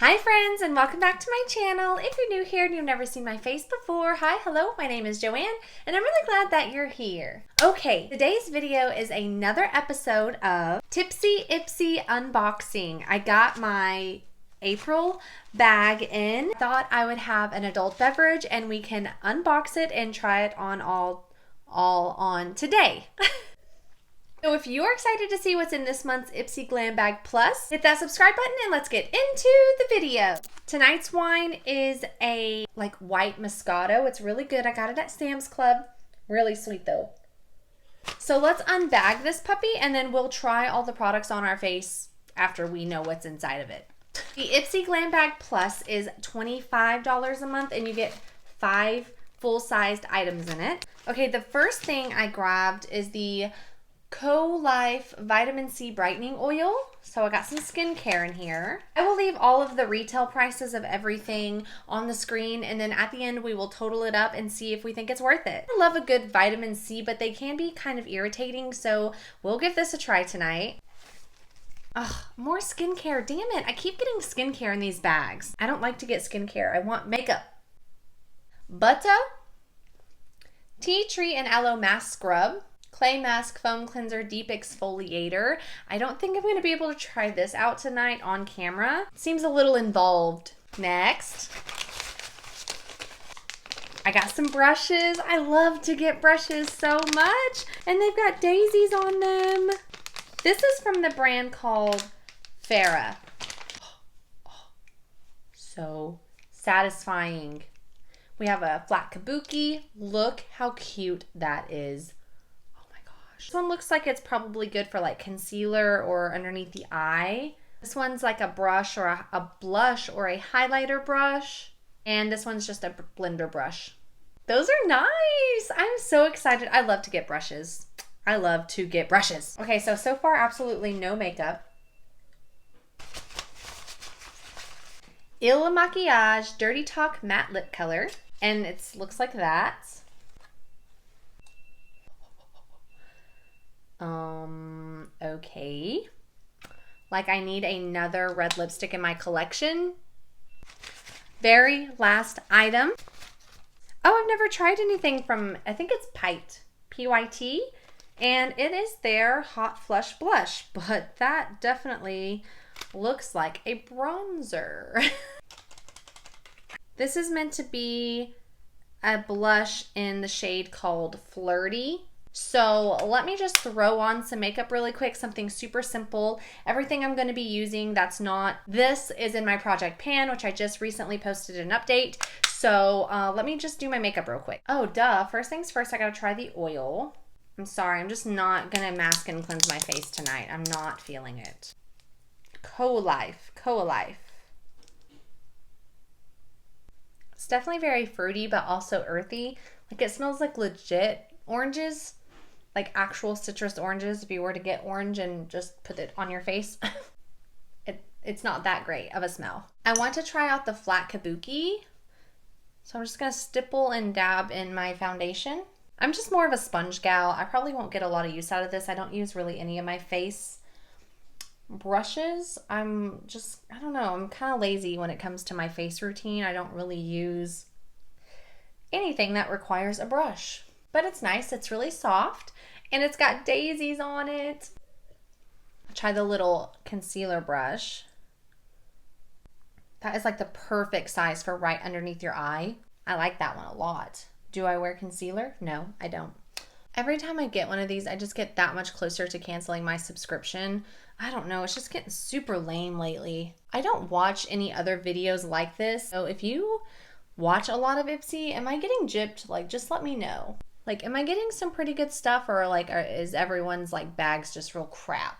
Hi friends, and welcome back to my channel. If you're new here and you've never seen my face before, hi, hello, my name is Joanne and I'm really glad that you're here. Okay, today's video is another episode of Tipsy IPSY unboxing. I got my April bag in. Thought I would have an adult beverage and we can unbox it and try it on all on today. So if you're excited to see what's in this month's IPSY Glam Bag Plus, hit that subscribe button and let's get into the video. Tonight's wine is a white Moscato. It's really good. I got it at Sam's Club. Really sweet though. So let's unbag this puppy and then we'll try all the products on our face after we know what's inside of it. The IPSY Glam Bag Plus is $25 a month and you get 5 full-sized items in it. Okay, the first thing I grabbed is the Co-Life Vitamin C Brightening Oil. So I got some skincare in here. I will leave all of the retail prices of everything on the screen, and then at the end we will total it up and see if we think it's worth it. I love a good vitamin C, but they can be kind of irritating, so we'll give this a try tonight. Ugh, more skincare. Damn it, I keep getting skincare in these bags. I don't like to get skincare. I want makeup. Butter, Tea Tree and Aloe Mask Scrub, Clay Mask Foam Cleanser Deep Exfoliator. I don't think I'm going to be able to try this out tonight on camera. It seems a little involved. Next, I got some brushes. I love to get brushes so much, and they've got daisies on them. This is from the brand called Farah. So satisfying. We have a flat kabuki. Look how cute that is. This one looks like it's probably good for like concealer or underneath the eye. This one's like a brush or a blush or a highlighter brush. And this one's just a blender brush. Those are nice. I'm so excited. I love to get brushes. I love to get brushes. Okay, so far absolutely no makeup. Il Maquillage Dirty Talk Matte Lip Color. And it looks like that. Okay. Like I need another red lipstick in my collection. Very last item. Oh, I've never tried anything from, I think it's Pyte, P-Y-T, and it is their Hot Flush Blush, but that definitely looks like a bronzer. This is meant to be a blush in the shade called Flirty. So let me just throw on some makeup really quick, something super simple. Everything I'm going to be using that's not this is in my project pan, which I just recently posted an update. So let me just do my makeup real quick. Oh, duh. First things first, I got to try the oil. I'm sorry. I'm just not going to mask and cleanse my face tonight. I'm not feeling it. Co-Life. It's definitely very fruity, but also earthy. Like it smells like legit oranges. Like actual citrus oranges. If you were to get orange and just put it on your face, it's not that great of a smell. I want to try out the flat kabuki. So I'm just going to stipple and dab in my foundation. I'm just more of a sponge gal. I probably won't get a lot of use out of this. I don't use really any of my face brushes. I don't know. I'm kind of lazy when it comes to my face routine. I don't really use anything that requires a brush. But it's nice. It's really soft. And it's got daisies on it. I'll try the little concealer brush. That is like the perfect size for right underneath your eye. I like that one a lot. Do I wear concealer? No, I don't. Every time I get one of these, I just get that much closer to canceling my subscription. I don't know. It's just getting super lame lately. I don't watch any other videos like this. So if you watch a lot of IPSY, am I getting gypped? Like, just let me know. Like, am I getting some pretty good stuff or like is everyone's like bags just real crap?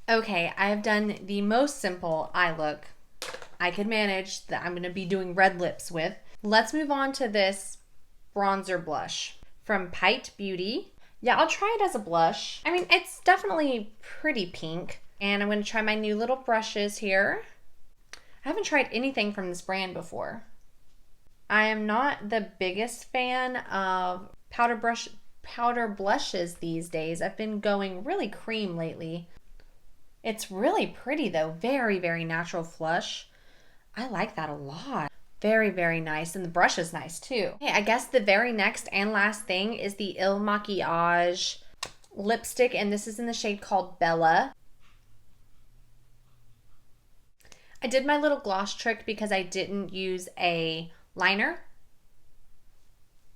Okay, I have done the most simple eye look I could manage that I'm going to be doing red lips with. Let's move on to this bronzer blush from Pyte Beauty. Yeah, I'll try it as a blush. I mean, it's definitely pretty pink. And I'm going to try my new little brushes here. I haven't tried anything from this brand before. I am not the biggest fan of powder blushes these days. I've been going really cream lately. It's really pretty though. Very, very natural flush. I like that a lot. Very, very nice. And the brush is nice too. Okay, I guess the very next and last thing is the Il Makiage lipstick, and this is in the shade called Bella. I did my little gloss trick because I didn't use a liner.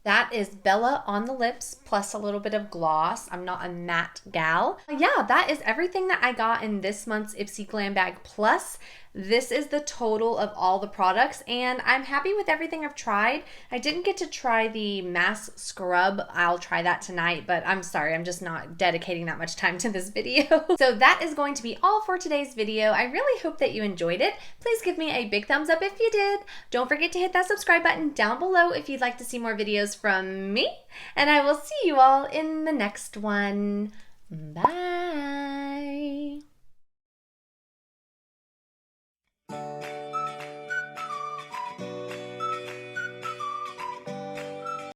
That is Bella on the lips plus a little bit of gloss. I'm not a matte gal. Yeah, that is everything that I got in this month's Ipsy Glam Bag Plus. This is the total of all the products, and I'm happy with everything I've tried. I didn't get to try the mask scrub. I'll try that tonight, but I'm sorry, I'm just not dedicating that much time to this video. So that is going to be all for today's video. I really hope that you enjoyed it. Please give me a big thumbs up if you did. Don't forget to hit that subscribe button down below if you'd like to see more videos from me, and I will see you all in the next one. Bye.